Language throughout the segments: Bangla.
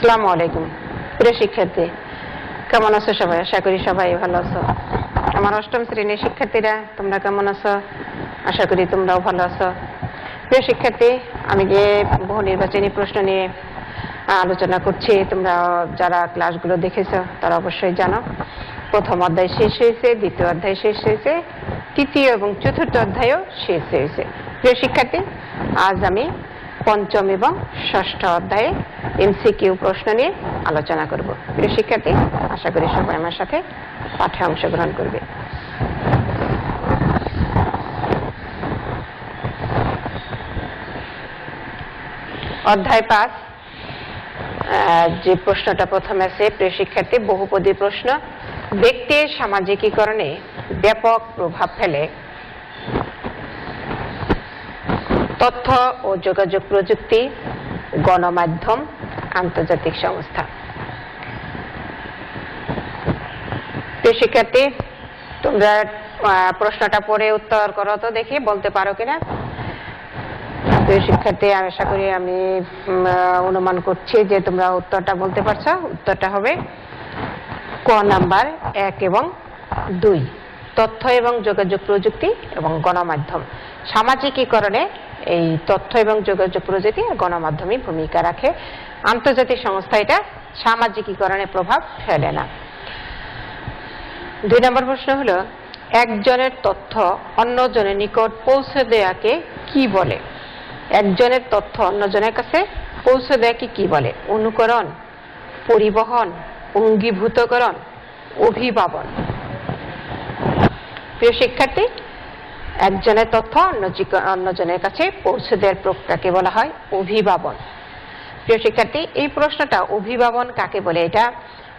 আসসালামু আলাইকুম প্রিয় শিক্ষার্থী, কেমন আছো সবাই? আশা করি সবাই ভালো আছো। আমার অষ্টম শ্রেণীর শিক্ষার্থীরা, তোমরা কেমন আছো? আশা করি তোমরাও ভালো আছো। প্রিয় শিক্ষার্থী, আমি যে বহু নির্বাচনী প্রশ্ন নিয়ে আলোচনা করছি, তোমরা যারা ক্লাসগুলো দেখেছো তারা অবশ্যই জানো। প্রথম অধ্যায় শেষ হয়েছে, দ্বিতীয় অধ্যায় শেষ হয়েছে, তৃতীয় এবং চতুর্থ অধ্যায়ও শেষ হয়েছে। প্রিয় শিক্ষার্থী, আজ আমি পঞ্চম এবং ষষ্ঠ অধ্যায়ে এমসিকিউ প্রশ্ন নিয়ে আলোচনা করব। প্রিয় শিক্ষার্থী, আশা করি সবাই আমার সাথে পাঠে অংশগ্রহণ করবে। অধ্যায় 5, যে প্রশ্নটা প্রথমে আছে, প্রিয় শিক্ষার্থী, বহুপদী প্রশ্ন। ব্যক্তির সামাজিকীকরণে ব্যাপক প্রভাব ফেলে তথ্য ও যোগাযোগ প্রযুক্তি, গণমাধ্যম, আন্তর্জাতিক সংস্থা। প্রিয় শিক্ষার্থী, তোমরা প্রশ্নটা পড়ে উত্তর করো তো দেখি, বলতে পারো কিনা। প্রিয় শিক্ষার্থী, আশা করি, আমি অনুমান করছি যে তোমরা উত্তরটা বলতে পারছো। উত্তরটা হবে ক নাম্বার 1 এবং 2, তথ্য এবং যোগাযোগ প্রযুক্তি এবং গণমাধ্যম। সামাজিকীকরণে এই তথ্য এবং যোগাযোগ প্রযুক্তি আর গণমাধ্যমই ভূমিকা রাখে। আন্তর্জাতিক সংস্থা এটা সামাজিকীকরণে প্রভাব ফেলে না। 2 নম্বর প্রশ্ন হলো, একজনের তথ্য অন্যজনের নিকট পৌঁছে দেওয়াকে কি বলে? একজনের তথ্য অন্যজনের কাছে পৌঁছে দেওয়াকে কি বলে? অনুকরণ, পরিবহন, অঙ্গীভূতকরণ, অভিবাবন। প্রিয় শিক্ষার্থী, একজনের তথ্য অন্যজনের কাছে পৌঁছে দেওয়ার প্রক্রিয়াকে বলা হয় অভিবাবন। প্রিয় শিক্ষার্থী, এই প্রশ্নটা অভিবাবন কাকে বলে, এটা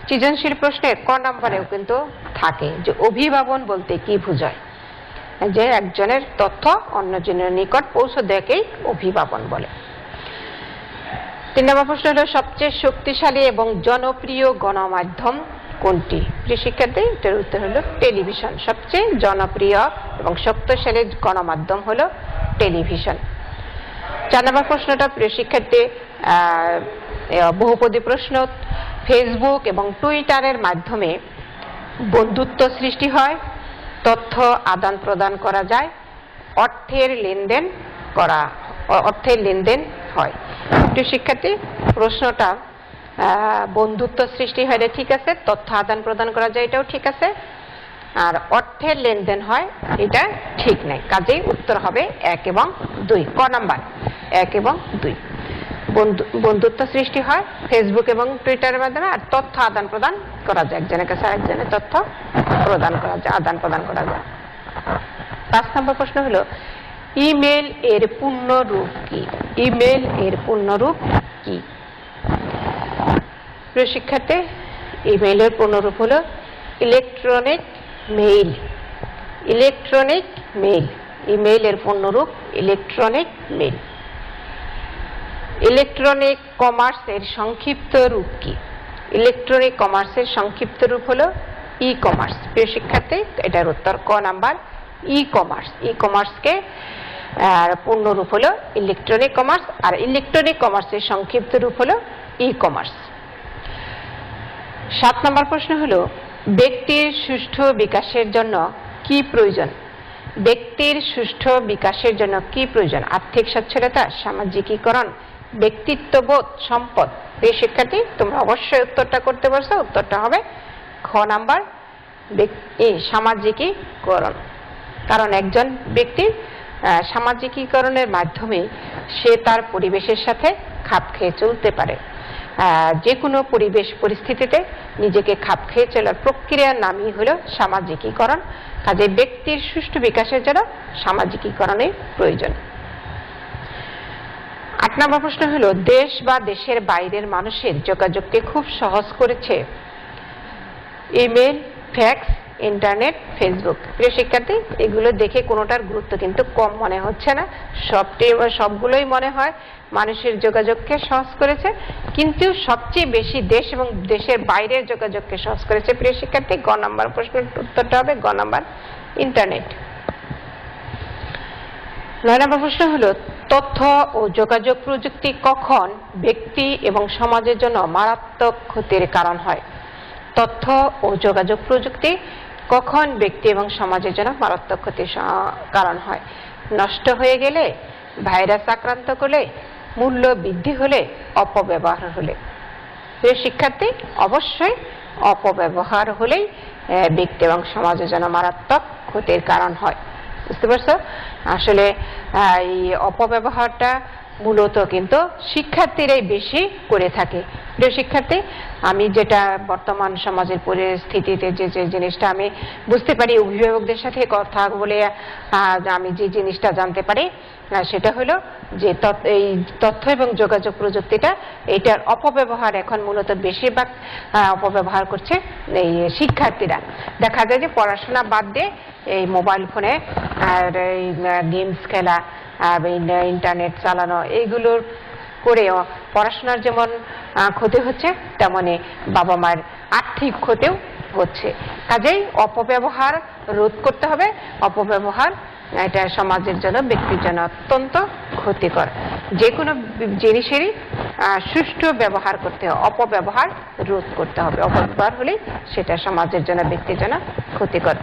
সৃজনশীল প্রশ্নের ক নম্বরেও কিন্তু থাকে, যে অভিবাবন বলতে কি বোঝায়, যে একজনের তথ্য অন্যজনের নিকট পৌঁছে দেওয়াকেই অভিবাবন বলে। 3 নম্বর প্রশ্ন হলো, সবচেয়ে শক্তিশালী এবং জনপ্রিয় গণমাধ্যম কোনটি? প্রিয় শিক্ষার্থী, এটার উত্তর হলো টেলিভিশন। সবচেয়ে জনপ্রিয় এবং শক্তিশালী গণমাধ্যম হলো টেলিভিশন। 4 নম্বর প্রশ্নটা, প্রিয় শিক্ষার্থী, বহুপদী প্রশ্ন। ফেসবুক এবং টুইটারের মাধ্যমে বন্ধুত্ব সৃষ্টি হয়, তথ্য আদান প্রদান করা যায়, অর্থের লেনদেন হয়। প্রিয় শিক্ষার্থী, প্রশ্নটা বন্ধুত্ব সৃষ্টি হয়, এটা ঠিক আছে। তথ্য আদান প্রদান করা যায়, এটাও ঠিক আছে। আর অর্থের লেনদেন হয়, এটা ঠিক নাই। কাজেই উত্তর হবে 1 এবং 2, ক নাম্বার 1 এবং 2। বন্ধুত্ব সৃষ্টি হয় ফেসবুক এবং টুইটারের মাধ্যমে, আর তথ্য আদান প্রদান করা যায়, একজনের কাছে আরেকজনের তথ্য আদান প্রদান করা যায়। 5 নম্বর প্রশ্ন হলো, ইমেল এর পূর্ণ রূপ কি? ইমেল এর পূর্ণ রূপ কি? প্রিয় শিক্ষার্থী, ইমেইলের পূর্ণ রূপ হলো ইলেকট্রনিক মেইল। ইলেকট্রনিক মেইল, ইমেইলের পূর্ণ রূপ ইলেকট্রনিক মেইল। ইলেকট্রনিক কমার্সের সংক্ষিপ্ত রূপ কি? ইলেকট্রনিক কমার্সের সংক্ষিপ্ত রূপ হলো ই কমার্স। প্রিয় শিক্ষার্থী, এটার উত্তর ক নাম্বার ই কমার্স। ই কমার্সকে পূর্ণ রূপ হলো ইলেকট্রনিক কমার্স, আর ইলেকট্রনিক কমার্সের সংক্ষিপ্ত রূপ হলো ই কমার্স। 7 নম্বর প্রশ্ন হলো, ব্যক্তির সুষ্ঠু বিকাশের জন্য কি প্রয়োজন? ব্যক্তির সুষ্ঠু বিকাশের জন্য কি প্রয়োজন? আর্থিক সচ্ছলতা, সামাজিকীকরণ, ব্যক্তিত্ববোধ, সম্পদ। এই শিক্ষার্থী, তোমরা অবশ্যই উত্তরটা করতে পারছো। উত্তরটা হবে খ নাম্বার সামাজিকীকরণ। কারণ একজন ব্যক্তির সামাজিকীকরণের মাধ্যমে সে তার পরিবেশের সাথে খাপ খেয়ে চলতে পারে। যে কোনো পরিবেশ পরিস্থিতিতে নিজেকে খাপ খেয়ে চলার প্রক্রিয়ার নামই হলো সামাজিকীকরণ। কাজে ব্যক্তির সুষ্ঠু বিকাশের জন্য সামাজিকীকরণের প্রয়োজন। 8 নম্বর প্রশ্ন হলো, দেশ বা দেশের বাইরের মানুষের যোগাযোগকে খুব সহজ করেছে ইমেল, ফ্যাক্স, ইন্টারনেট, ফেসবুক। প্রিয় শিক্ষার্থী, এগুলো দেখে কোনোটার গুরুত্ব কিন্তু কম মনে হচ্ছে না। সবগুলোই মনে হয় মানুষের যোগাযোগকে সহজ করেছে, কিন্তু সবচেয়ে বেশি দেশ এবং দেশের বাইরের যোগাযোগকে সহজ করেছে। প্রিয় শিক্ষার্থী, গ নাম্বার প্রশ্নের উত্তরটা হবে গ নাম্বার ইন্টারনেট। 9 নম্বর প্রশ্ন হলো, তথ্য ও যোগাযোগ প্রযুক্তি কখন ব্যক্তি এবং সমাজের জন্য মারাত্মক ক্ষতির কারণ হয়? তথ্য ও যোগাযোগ প্রযুক্তি কখন ব্যক্তি এবং সমাজের জন্য মারাত্মক ক্ষতির কারণ হয়? নষ্ট হয়ে গেলে, ভাইরাস আক্রান্ত করলে, মূল্য বৃদ্ধি হলে, অপব্যবহার হলে? প্রিয় শিক্ষার্থী, অবশ্যই অপব্যবহার হলেই ব্যক্তি এবং সমাজের জন্য মারাত্মক ক্ষতির কারণ হয়। বুঝতে পারছো? আসলে এই অপব্যবহারটা মূলত কিন্তু শিক্ষার্থীরাই বেশি করে থাকে। প্রিয় শিক্ষার্থী, আমি যেটা বর্তমান সমাজের পরিস্থিতিতে যে জিনিসটা আমি বুঝতে পারি, অভিভাবকদের সাথে কথা বলে আমি যে জিনিসটা জানতে পারি সেটা হলো যে এই তথ্য এবং যোগাযোগ প্রযুক্তিটা এটার অপব্যবহার এখন মূলত বেশিরভাগ অপব্যবহার করছে এই শিক্ষার্থীরা। দেখা যায় যে পড়াশোনা বাদ দিয়ে এই মোবাইল ফোনে আর এই গেমস খেলা, ইন্টারনেট চালানো, এইগুলোর করেও পড়াশোনার যেমন ক্ষতি হচ্ছে, তেমনি বাবা মায়ের আর্থিক ক্ষতিও হচ্ছে। কাজেই অপব্যবহার রোধ করতে হবে। অপব্যবহার এটা সমাজের জন্য, ব্যক্তির জন্য অত্যন্ত ক্ষতিকর। যে কোনো জিনিসেরই সুষ্ঠু ব্যবহার করতে হবে, অপব্যবহার রোধ করতে হবে। অপব্যবহার হলেই সেটা সমাজের জন্য, ব্যক্তির জন্য ক্ষতিকর।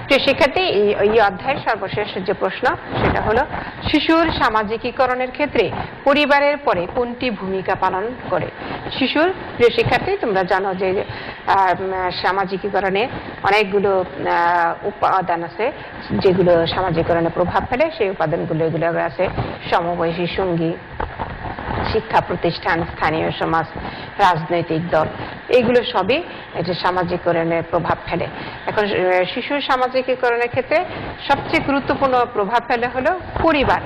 প্রিয় শিক্ষার্থী, এই অধ্যায়ের সর্বশেষ যে প্রশ্ন সেটা হলো, শিশুর সামাজিকীকরণের ক্ষেত্রে পরিবারের পরে কোনটি ভূমিকা পালন করে? শিশুর, প্রিয় শিক্ষার্থী, তোমরা জানো যে সামাজিকীকরণে অনেকগুলো উপাদান আছে যেগুলো সামাজিকীকরণে প্রভাব ফেলে। সেই উপাদানগুলো এগুলো আছে সমবয়সী সঙ্গী, শিক্ষা প্রতিষ্ঠান, স্থানীয় সমাজ, রাজনৈতিক দল, এগুলো সবই এটা সামাজিকীকরণের প্রভাব ফেলে। এখন শিশুর সামাজিকীকরণের ক্ষেত্রে সবচেয়ে গুরুত্বপূর্ণ প্রভাব ফেলে হলো পরিবার।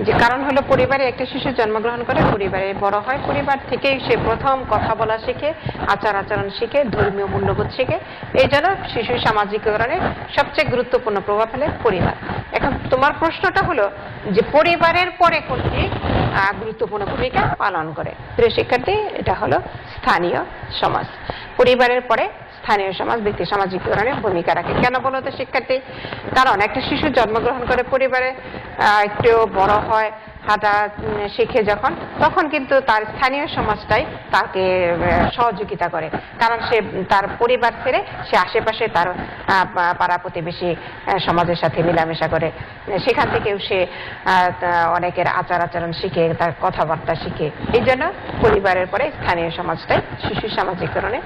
যে কারণ হলো, পরিবারে একটা শিশু জন্মগ্রহণ করে, পরিবারে বড় হয়, পরিবার থেকেই সে প্রথম কথা বলা শিখে, আচার আচরণ শিখে, ধর্মীয় মূল্যবোধ শিখে। এই জন্য শিশুর সামাজিকীকরণে সবচেয়ে গুরুত্বপূর্ণ প্রভাব ফেলে পরিবার। এখন তোমার প্রশ্নটা হলো যে পরিবারের পরে কোনটি গুরুত্বপূর্ণ ভূমিকা পালন করে? প্রিয় শিক্ষার্থী, এটা হলো স্থানীয় সমাজ। পরিবারের পরে স্থানীয় সমাজ ব্যক্তি সামাজিকীকরণে ভূমিকা রাখে। কেন বলো তো শিক্ষার্থী? কারণ একটা শিশু জন্মগ্রহণ করে পরিবারে, একটু বড় হয়, হাঁটা শিখে যখন, তখন কিন্তু তার স্থানীয় সমাজটাই তাকে সহযোগিতা করে। কারণ সে তার পরিবার ছেড়ে সে আশেপাশে তার পাড়া প্রতিবেশী সমাজের সাথে মেলামেশা করে, সেখান থেকেও সে অনেকের আচার আচরণ শিখে, তার কথাবার্তা শিখে। এই জন্য পরিবারের পরে স্থানীয় সমাজটাই শিশু সামাজিকীকরণে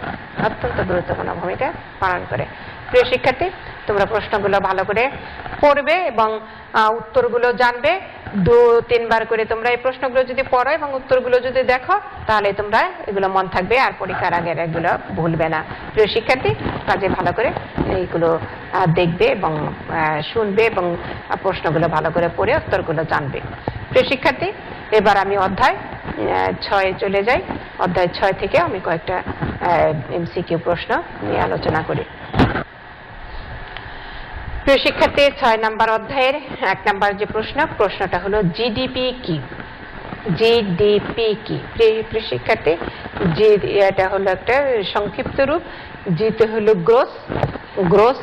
অত্যন্ত গুরুত্বপূর্ণ ভূমিকা পালন করে। প্রিয় শিক্ষার্থী, তোমরা প্রশ্নগুলো ভালো করে পড়বে এবং উত্তরগুলো জানবে। 2-3 বার করে তোমরা এই প্রশ্নগুলো যদি পড়ো এবং উত্তরগুলো যদি দেখো, তাহলে তোমরা এগুলো মন থাকবে আর পরীক্ষার আগে এগুলো ভুলবে না। প্রিয় শিক্ষার্থী, কাজে ভালো করে এইগুলো দেখবে এবং শুনবে এবং প্রশ্নগুলো ভালো করে পড়ে উত্তরগুলো জানবে। প্রিয় শিক্ষার্থী, এবার আমি অধ্যায় 6 চলে যাই। অধ্যায় 6 থেকে আমি কয়েকটা এমসিকিউ প্রশ্ন নিয়ে আলোচনা করি। প্রিয় শিক্ষার্থী, 6 নম্বর অধ্যায়ের 1 নম্বর যে প্রশ্নটা হলো জিডিপি কি? জিডিপি কি? প্রিয় শিক্ষার্থী, এটা হলো একটা সংক্ষিপ্ত রূপ। জিতে হলো গ্রোস,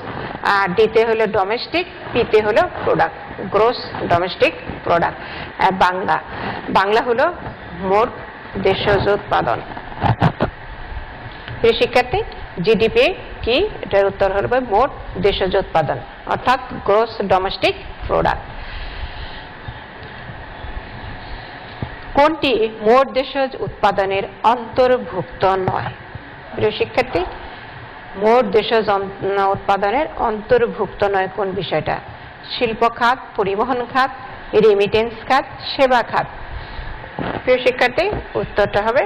আর ডিতে হলো ডোমেস্টিক, পিতে হলো product. Gross domestic product. Bangla হলো মোট দেশজ উৎপাদন। প্রিয় শিক্ষার্থী, জিডিপি কি? এটার উত্তর হবে মোট দেশজ উৎপাদন, অর্থাৎ গ্রোস ডোমেস্টিক প্রোডাক্ট। কোনটি মোট দেশজ উৎপাদনের অন্তর্ভুক্ত নয়? প্রিয় শিক্ষার্থী, মোট দেশজ উৎপাদনের অন্তর্ভুক্ত নয় কোন বিষয়টা? শিল্প খাত, পরিবহন খাত, রেমিটেন্স খাত, সেবা খাত। প্রিয় শিক্ষার্থী, উত্তরটা হবে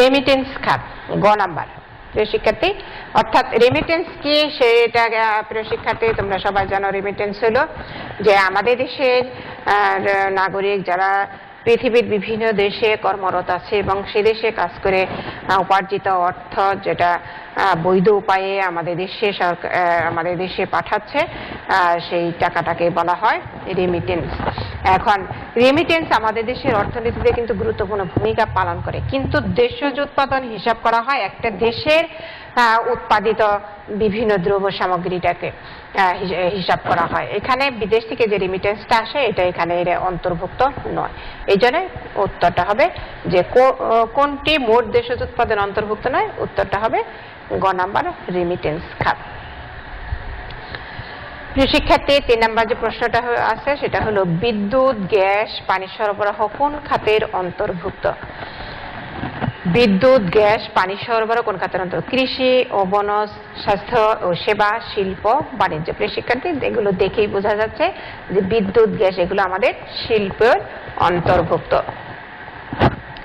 রেমিটেন্স খাত, গ নাম্বার। প্রিয় শিক্ষার্থী, অর্থাৎ রেমিটেন্স কি সেটা প্রিয় শিক্ষার্থী তোমরা সবাই জানো। রেমিটেন্স হলো যে আমাদের দেশের নাগরিক যারা পৃথিবীর বিভিন্ন দেশে কর্মরত আছে এবং সে দেশে কাজ করে উপার্জিত অর্থ যেটা বৈধ উপায়ে আমাদের দেশে পাঠাচ্ছে, সেই টাকাটাকে বলা হয় রেমিটেন্স। এখন রেমিটেন্স আমাদের দেশের অর্থনীতিতে কিন্তু গুরুত্বপূর্ণ ভূমিকা পালন করে, কিন্তু দেশজ উৎপাদন হিসাব করা হয় একটা দেশের উৎপাদিত বিভিন্ন দ্রব্য সামগ্রীটাকে হিসাব করা হয়। এখানে বিদেশ থেকে যে রেমিটেন্সটা আসে এটা এখানে অন্তর্ভুক্ত নয়। এই জন্য উত্তরটা হবে যে কোনটি মোট দেশজ উৎপাদন অন্তর্ভুক্ত নয়, উত্তরটা হবে গ নাম্বার রেমিটেন্স খাত। শিক্ষার্থী 3 নম্বর যে প্রশ্নটা আছে সেটা হলো বিদ্যুৎ, গ্যাস, পানি সরবরাহ কোন খাতের অন্তর্ভুক্ত? বিদ্যুৎ, গ্যাস, পানি সরবরাহ কোন খাতের অন্তর্ভুক্ত? কৃষি ও বনজ, স্বাস্থ্য ও সেবা, শিল্প, বাণিজ্য। প্রিয় শিক্ষার্থী এগুলো দেখেই বোঝা যাচ্ছে যে বিদ্যুৎ, গ্যাস এগুলো আমাদের শিল্পের অন্তর্ভুক্ত,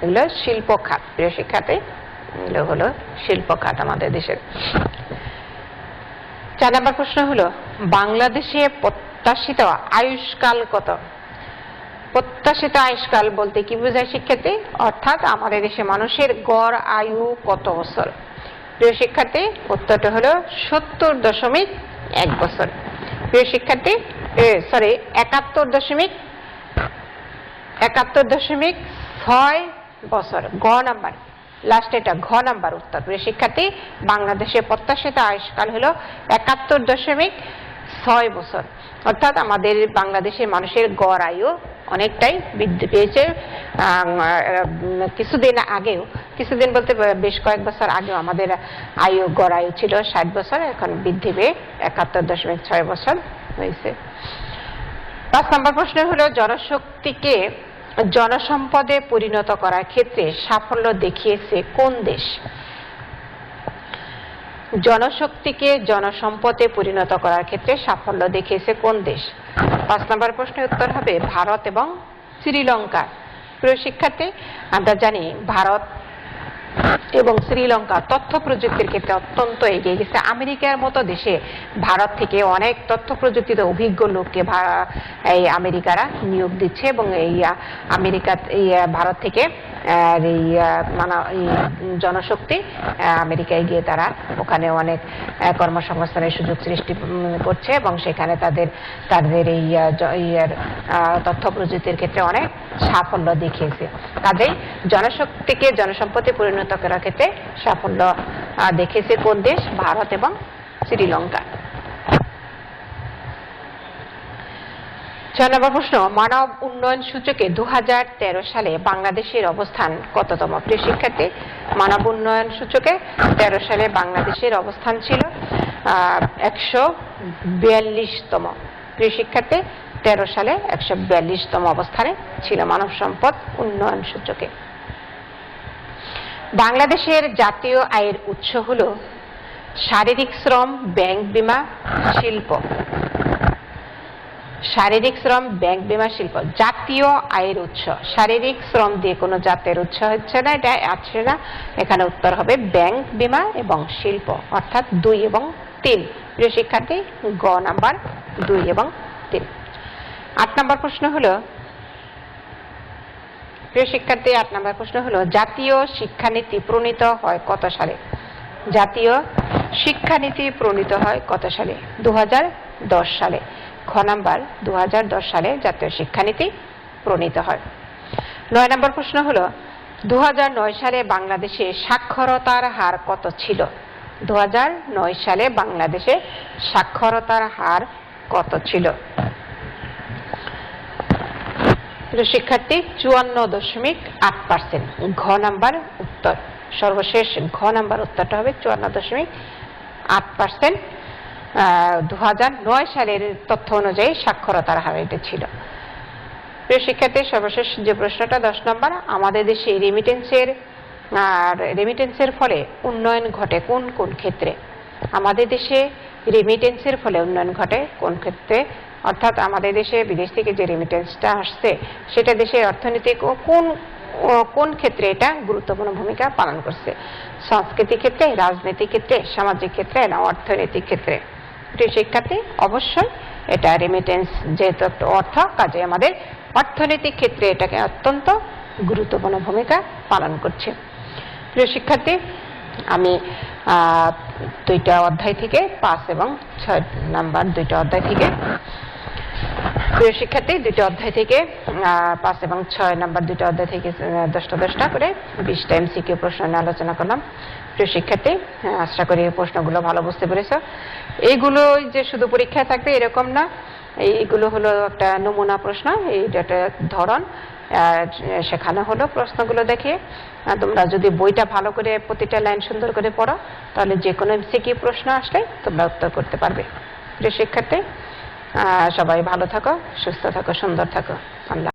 এগুলো শিল্প খাত। প্রিয় শিক্ষার্থী এগুলো হলো শিল্প খাত আমাদের দেশের। 4 নম্বর প্রশ্ন হলো বাংলাদেশে প্রত্যাশিত আয়ুষ্কাল কত? প্রত্যাশিত আয়ুষ্কাল বলতে কি বোঝায় শিক্ষার্থী? অর্থাৎ আমাদের দেশে মানুষের গড় আয়ু কত বছর? প্রিয় শিক্ষার্থী উত্তরটা হলো 70.1 বছর। প্রিয় শিক্ষার্থী 71.6 বছর। গ নাম্বার লাস্ট, এটা ঘ নাম্বার উত্তর। প্রিয় শিক্ষার্থী বাংলাদেশের প্রত্যাশিত আয়ুষ্কাল হলো 71.6 বছর। অর্থাৎ আমাদের বাংলাদেশের মানুষের গড় আয়ু অনেকটাই বৃদ্ধি পেয়েছে। কিছুদিন বলতে বেশ কয়েক বছর আগেও আমাদের গড় আয়ু ছিল 60 বছর, এখন বৃদ্ধি পেয়ে 71.6 বছর হয়েছে। 5 নম্বর প্রশ্ন হলো জনশক্তিকে জনসম্পদে পরিণত করার ক্ষেত্রে সাফল্য দেখিয়েছে কোন দেশ? জনশক্তিকে জনসম্পদে পরিণত করার ক্ষেত্রে সাফল্য দেখিয়েছে কোন দেশ? 5 নম্বর প্রশ্নের উত্তর হবে ভারত এবং শ্রীলঙ্কা। প্রিয় শিক্ষার্থী আমরা জানি ভারত এবং শ্রীলঙ্কা তথ্য প্রযুক্তির ক্ষেত্রে অত্যন্ত এগিয়ে গেছে। আমেরিকার মতো দেশে ভারত থেকে অনেক তথ্য প্রযুক্তিতে অভিজ্ঞ লোককে এই আমেরিকারা নিয়োগ দিচ্ছে এবং ভারত থেকে জনশক্তি আমেরিকায় গিয়ে তারা ওখানে অনেক কর্মসংস্থানের সুযোগ সৃষ্টি করছে এবং সেখানে তাদের এই তথ্য প্রযুক্তির ক্ষেত্রে অনেক সাফল্য দেখিয়েছে। কাজেই জনশক্তিকে জনসম্পদে পরিণত করার ক্ষেত্রে সাফল্য দেখিয়েছে কোন দেশ? ভারত এবং শ্রীলঙ্কা। 6 নম্বর প্রশ্ন মানব উন্নয়ন সূচকে 2013 সালে বাংলাদেশের অবস্থান কততম? প্রিয় শিক্ষার্থী মানব উন্নয়ন সূচকে 13 সালে বাংলাদেশের অবস্থান ছিল 142তম। প্রিয় শিক্ষার্থী 13 সালে 142তম অবস্থানে ছিল মানব সম্পদ উন্নয়ন সূচকে। বাংলাদেশের জাতীয় আয়ের উৎস হলো শারীরিক শ্রম, ব্যাংক বিমা, শিল্প। শারীরিক শ্রম, ব্যাংক বিমা, শিল্প জাতীয় আয়ের উৎস। শারীরিক শ্রম দিয়ে কোনো জাতের উৎস হচ্ছে না, এটা আছে না। এখানে উত্তর হবে ব্যাংক বিমা এবং শিল্প, অর্থাৎ 2 এবং 3। প্রিয় শিক্ষার্থী গ নাম্বার 2 এবং 3। 8 নম্বর প্রশ্ন হলো প্রিয় শিক্ষার্থী 8 নম্বর প্রশ্ন হলো জাতীয় শিক্ষানীতি প্রণীত হয় কত সালে? জাতীয় শিক্ষানীতি প্রণীত হয় কত সালে? 2010 সালে। খ নাম্বার 2010 সালে জাতীয় শিক্ষানীতি প্রণীত হয়। 9 নম্বর প্রশ্ন হলো 2009 সালে বাংলাদেশে সাক্ষরতার হার কত ছিল? 2009 সালে বাংলাদেশে সাক্ষরতার হার কত ছিল? শিক্ষার্থী 54.8%। ঘ নাম্বার উত্তর। সর্বশেষ ঘ নাম্বার উত্তরটা হবে 54.8%। 2009 সালের তথ্য অনুযায়ী সাক্ষরতার হার এটা ছিল। প্রিয় শিক্ষার্থী সর্বশেষ যে প্রশ্নটা 10 নম্বর আমাদের দেশে রেমিটেন্সের ফলে উন্নয়ন ঘটে কোন কোন ক্ষেত্রে? আমাদের দেশে রেমিটেন্সের ফলে উন্নয়ন ঘটে কোন ক্ষেত্রে? অর্থাৎ আমাদের দেশে বিদেশ থেকে যে রেমিটেন্সটা আসছে সেটা দেশের অর্থনৈতিক ও কোন ক্ষেত্রে এটা গুরুত্বপূর্ণ ভূমিকা পালন করছে? সাংস্কৃতিক ক্ষেত্রে, রাজনৈতিক ক্ষেত্রে, সামাজিক ক্ষেত্রে না অর্থনৈতিক ক্ষেত্রে? প্রিয় শিক্ষার্থী অবশ্যই এটা রেমিটেন্স যেহেতু একটা অর্থ, কাজে আমাদের অর্থনৈতিক ক্ষেত্রে এটাকে অত্যন্ত গুরুত্বপূর্ণ ভূমিকা পালন করছে। প্রিয় শিক্ষার্থী আমি 2টা অধ্যায় থেকে 5 এবং 6 নাম্বার 2টা অধ্যায় থেকে প্রিয় শিক্ষার্থী, দুটো অধ্যায় থেকে 5 এবং 6 নাম্বার দুটো অধ্যায় থেকে 10টা করে 20টা এমসিকিউ প্রশ্ন নিয়ে আলোচনা করলাম। প্রিয় শিক্ষার্থী, আশা করি প্রশ্নগুলো ভালো বুঝতে পেরেছো। এইগুলো যে শুধু পরীক্ষায় থাকবে এরকম না, এইগুলো হলো একটা নমুনা প্রশ্ন, এইটা একটা ধরন শেখানো হলো প্রশ্নগুলো দেখে। তোমরা যদি বইটা ভালো করে প্রতিটা লাইন সুন্দর করে পড়ো তাহলে যে কোনো এমসিকিউ প্রশ্ন আসলে তোমরা উত্তর করতে পারবে। প্রিয় শিক্ষার্থী, সবাই ভালো থাকো, সুস্থ থাকো, সুন্দর থাকো। আল্লাহ।